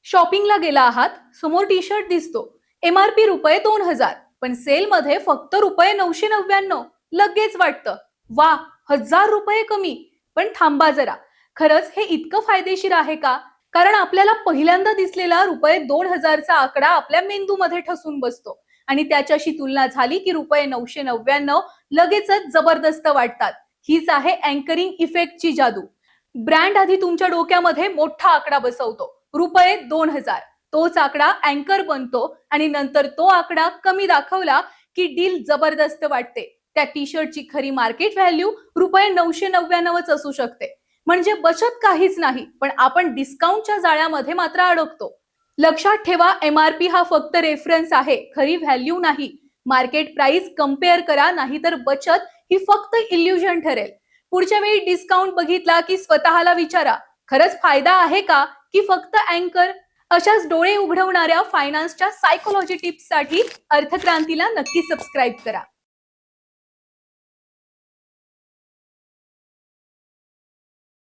शॉपिंगला गेला आहात, समोर टी शर्ट दिसतो, MRP रुपये 2000, पण सेल मध्ये फक्त रुपये 999. लगेच वाटतं वा, 1000 रुपये कमी. पण थांबा जरा, खरंच हे इतकं फायदेशीर आहे का? कारण आपल्याला पहिल्यांदा दिसलेला रुपये 2000चा आकडा आपल्या मेंदूमध्ये ठसून बसतो आणि त्याच्याशी तुलना झाली की रुपये 999 लगेचच जबरदस्त वाटतात. हीच आहे अँकरिंग इफेक्टची जादू. ब्रँड आधी तुमच्या डोक्यामध्ये मोठा आकडा बसवतो, रुपये 2000. तोच आकडा अँकर बनतो आणि नंतर तो आकडा कमी दाखवला की डील जबरदस्त वाटते. त्या टी शर्टची खरी मार्केट व्हॅल्यू रुपये 999च असू शकते. म्हणजे बचत काहीच नाही, पण आपण डिस्काउंटच्या जाळ्यामध्ये मात्र अडकतो. लक्षात ठेवा, MRP हा फक्त रेफरन्स आहे, खरी व्हॅल्यू नाही. मार्केट प्राइस कम्पेअर करा, नाहीतर बचत ही फक्त इल्युजन ठरेल. पुढच्या वेळी डिस्काउंट बघितला की स्वतःला विचारा, खरंच फायदा आहे का की फक्त अँकर? अशाच डोळे उघडवणाऱ्या फायनान्सच्या सायकोलॉजी टिप्ससाठी अर्थक्रांतीला नक्की सबस्क्राईब करा.